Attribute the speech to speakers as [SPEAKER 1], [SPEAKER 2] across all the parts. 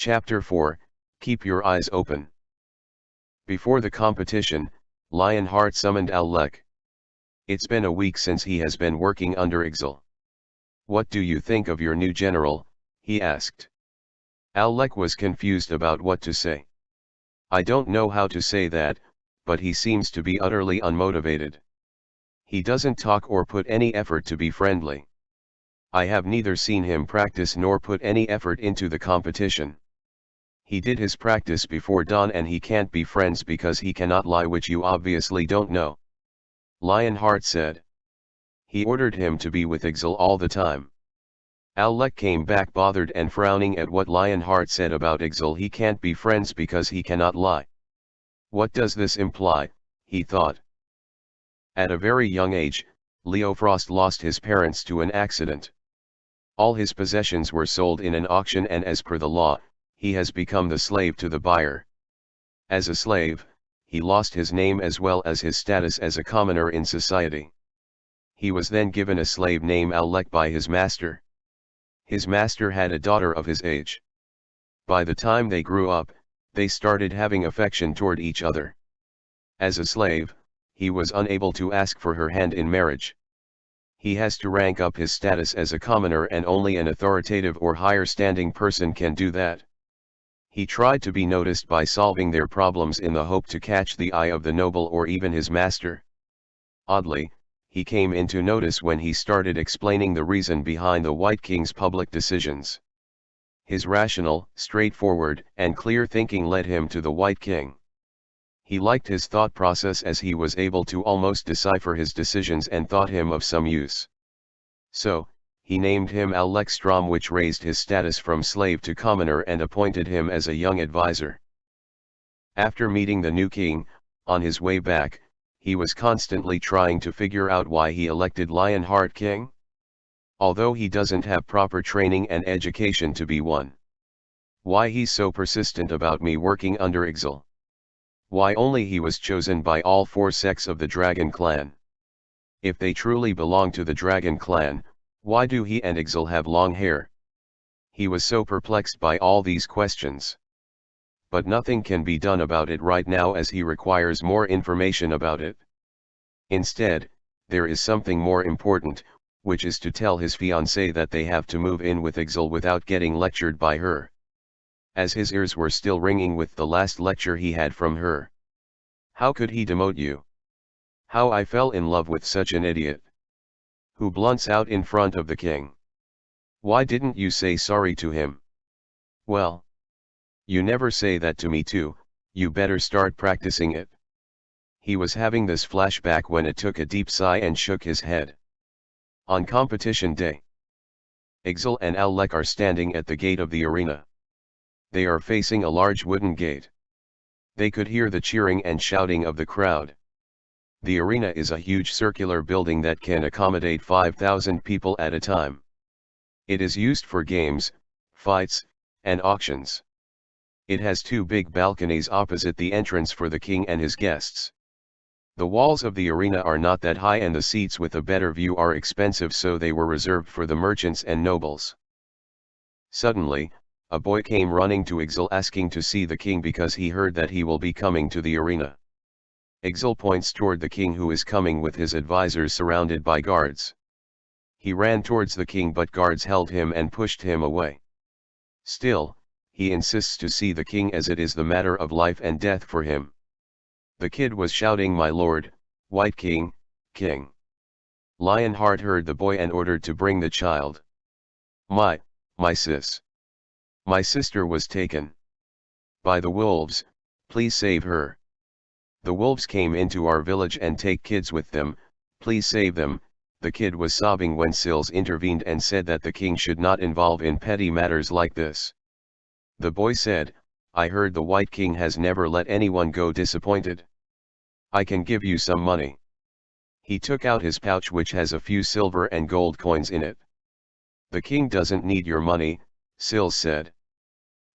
[SPEAKER 1] Chapter 4, Keep Your Eyes Open. Before the competition, Lionheart summoned Al-Lek. It's been a week since he has been working under Ixal. What do you think of your new general? He asked. Al-Lek was confused about what to say. I don't know how to say that, but he seems to be utterly unmotivated. He doesn't talk or put any effort to be friendly. I have neither seen him practice nor put any effort into the competition. He did his practice before dawn and he can't be friends because he cannot lie, which you obviously don't know. Lionheart said. He ordered him to be with Ixal all the time. Al-Lek came back bothered and frowning at what Lionheart said about Ixal. He can't be friends because he cannot lie. What does this imply? He thought. At a very young age, Leofrost lost his parents to an accident. All his possessions were sold in an auction, and as per the law, he has become the slave to the buyer. As a slave, he lost his name as well as his status as a commoner in society. He was then given a slave named Al-Lek by his master. His master had a daughter of his age. By the time they grew up, they started having affection toward each other. As a slave, he was unable to ask for her hand in marriage. He has to rank up his status as a commoner, and only an authoritative or higher standing person can do that. He tried to be noticed by solving their problems in the hope to catch the eye of the noble or even his master. Oddly, he came into notice when he started explaining the reason behind the White King's public decisions. His rational, straightforward, and clear thinking led him to the White King. He liked his thought process as he was able to almost decipher his decisions and thought him of some use. So, he named him Al-Lek Strom, which raised his status from slave to commoner and appointed him as a young advisor. After meeting the new king, on his way back, he was constantly trying to figure out why he elected Lionheart king. Although he doesn't have proper training and education to be one. Why he's so persistent about me working under Ixal. Why only he was chosen by all 4 sects of the Dragon Clan. If they truly belong to the Dragon Clan, why do he and Ixal have long hair? He was so perplexed by all these questions. But nothing can be done about it right now, as he requires more information about it. Instead, there is something more important, which is to tell his fiancée that they have to move in with Ixal without getting lectured by her. As his ears were still ringing with the last lecture he had from her. How could he demote you? How I fell in love with such an idiot. Who blunts out in front of the king. Why didn't you say sorry to him? Well. You never say that to me too, you better start practicing it. He was having this flashback when it took a deep sigh and shook his head. On competition day. Ixal and Al-Lek are standing at the gate of the arena. They are facing a large wooden gate. They could hear the cheering and shouting of the crowd. The arena is a huge circular building that can accommodate 5,000 people at a time. It is used for games, fights, and auctions. It has 2 big balconies opposite the entrance for the king and his guests. The walls of the arena are not that high and the seats with a better view are expensive, so they were reserved for the merchants and nobles. Suddenly, a boy came running to Ixal asking to see the king because he heard that he will be coming to the arena. Ixal points toward the king, who is coming with his advisors surrounded by guards. He ran towards the king, but guards held him and pushed him away. Still, he insists to see the king as it is the matter of life and death for him. The kid was shouting, "My lord, White King, king." Lionheart heard the boy and ordered to bring the child. My sis. My sister was taken by the wolves, please save her. The wolves came into our village and take kids with them, please save them. The kid was sobbing when Sils intervened and said that the king should not involve in petty matters like this. The boy said, I heard the White King has never let anyone go disappointed. I can give you some money. He took out his pouch, which has a few silver and gold coins in it. The king doesn't need your money, Sils said.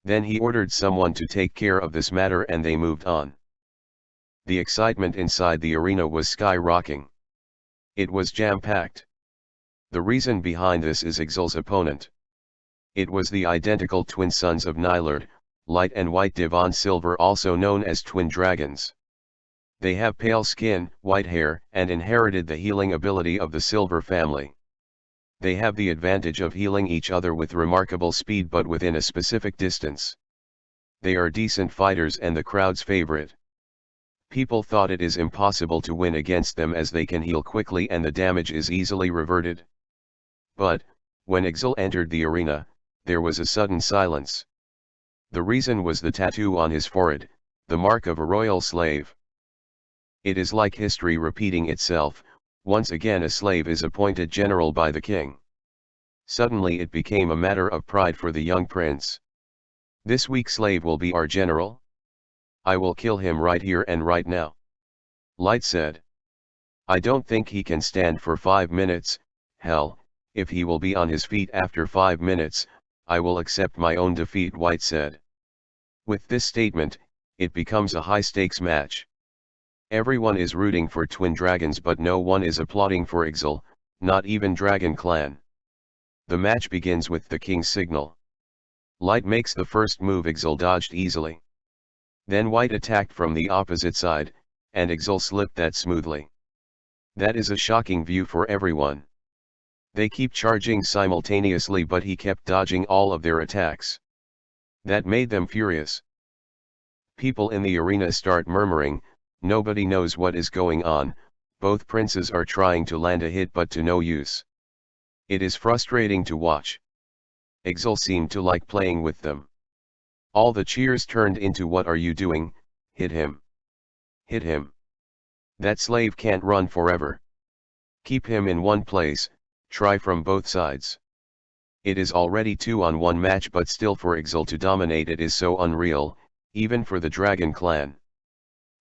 [SPEAKER 1] Then he ordered someone to take care of this matter and they moved on. The excitement inside the arena was skyrocketing. It was jam-packed. The reason behind this is Ixal's opponent. It was the identical twin sons of Nilert, Light and White Devon Silver, also known as twin dragons. They have pale skin, white hair, and inherited the healing ability of the Silver family. They have the advantage of healing each other with remarkable speed but within a specific distance. They are decent fighters and the crowd's favorite. People thought it is impossible to win against them as they can heal quickly and the damage is easily reverted. But, when Ixal entered the arena, there was a sudden silence. The reason was the tattoo on his forehead, the mark of a royal slave. It is like history repeating itself. Once again a slave is appointed general by the king. Suddenly it became a matter of pride for the young prince. This weak slave will be our general? I will kill him right here and right now. Light said. I don't think he can stand for 5 minutes, hell, if he will be on his feet after 5 minutes, I will accept my own defeat, White said. With this statement, it becomes a high-stakes match. Everyone is rooting for twin dragons but no one is applauding for Ixal, not even Dragon Clan. The match begins with the king's signal. Light makes the first move, Ixal dodged easily. Then White attacked from the opposite side, and Ixal slipped that smoothly. That is a shocking view for everyone. They keep charging simultaneously but he kept dodging all of their attacks. That made them furious. People in the arena start murmuring, nobody knows what is going on, both princes are trying to land a hit but to no use. It is frustrating to watch. Ixal seemed to like playing with them. All the cheers turned into what are you doing, hit him. Hit him. That slave can't run forever. Keep him in one place, try from both sides. It is already 2-on-1 match but still for Ixal to dominate it is so unreal, even for the Dragon Clan.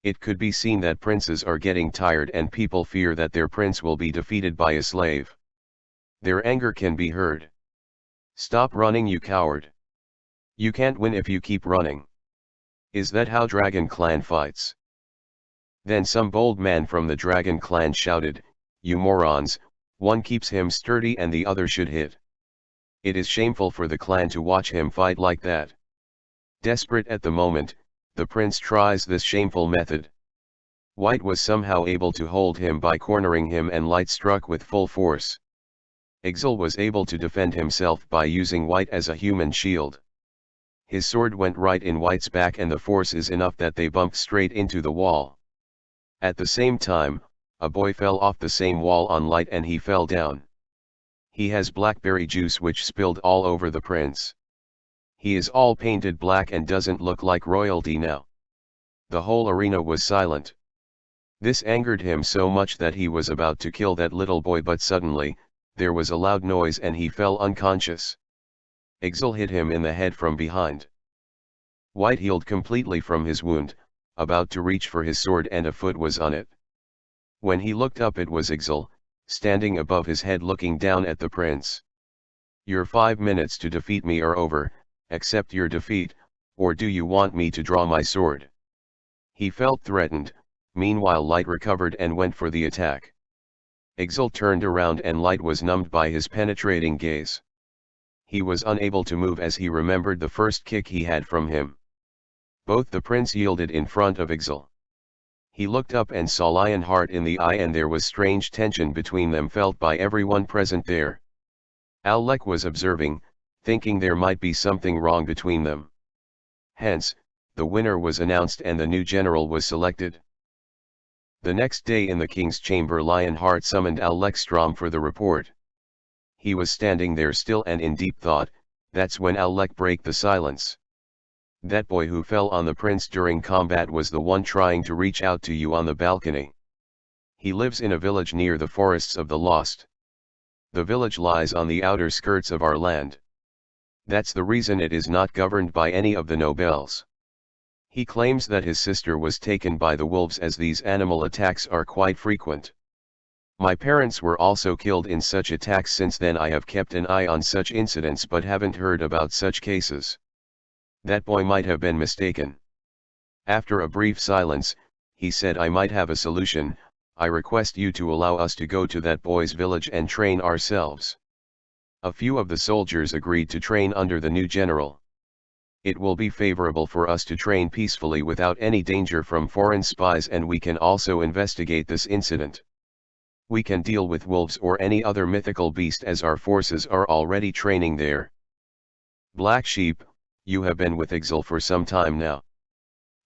[SPEAKER 1] It could be seen that princes are getting tired and people fear that their prince will be defeated by a slave. Their anger can be heard. Stop running, you coward. You can't win if you keep running. Is that how Dragon Clan fights? Then some bold man from the Dragon Clan shouted, you morons, one keeps him sturdy and the other should hit. It is shameful for the clan to watch him fight like that. Desperate at the moment, the prince tries this shameful method. White was somehow able to hold him by cornering him and Light struck with full force. Ixal was able to defend himself by using White as a human shield. His sword went right in White's back and the force is enough that they bumped straight into the wall. At the same time, a boy fell off the same wall on Light and he fell down. He has blackberry juice which spilled all over the prince. He is all painted black and doesn't look like royalty now. The whole arena was silent. This angered him so much that he was about to kill that little boy but suddenly, there was a loud noise and he fell unconscious. Ixal hit him in the head from behind. White healed completely from his wound, about to reach for his sword and a foot was on it. When he looked up it was Ixal, standing above his head looking down at the prince. Your 5 minutes to defeat me are over, accept your defeat, or do you want me to draw my sword? He felt threatened, meanwhile Light recovered and went for the attack. Ixal turned around and Light was numbed by his penetrating gaze. He was unable to move as he remembered the first kick he had from him. Both the prince yielded in front of Ixal. He looked up and saw Lionheart in the eye and there was strange tension between them felt by everyone present there. Al-Lek was observing, thinking there might be something wrong between them. Hence, the winner was announced and the new general was selected. The next day in the king's chamber Lionheart summoned Al-Lek Strom for the report. He was standing there still and in deep thought, that's when Al-Lek broke the silence. That boy who fell on the prince during combat was the one trying to reach out to you on the balcony. He lives in a village near the forests of the Lost. The village lies on the outer skirts of our land. That's the reason it is not governed by any of the nobles. He claims that his sister was taken by the wolves as these animal attacks are quite frequent. My parents were also killed in such attacks. Since then I have kept an eye on such incidents but haven't heard about such cases. That boy might have been mistaken. After a brief silence, he said, I might have a solution. I request you to allow us to go to that boy's village and train ourselves. A few of the soldiers agreed to train under the new general. It will be favorable for us to train peacefully without any danger from foreign spies, and we can also investigate this incident. We can deal with wolves or any other mythical beast as our forces are already training there. Black Sheep, you have been with Ixal for some time now.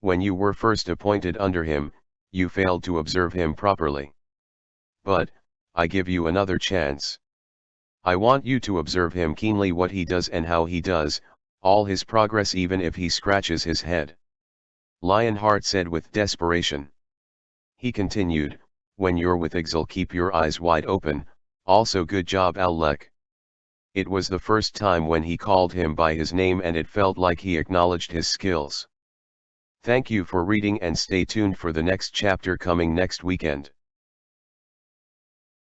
[SPEAKER 1] When you were first appointed under him, you failed to observe him properly. But, I give you another chance. I want you to observe him keenly, what he does and how he does, all his progress, even if he scratches his head. Lionheart said with desperation. He continued, when you're with Ixal, keep your eyes wide open. Also good job, Al-Lek. It was the first time when he called him by his name and it felt like he acknowledged his skills. Thank you for reading and stay tuned for the next chapter coming next weekend.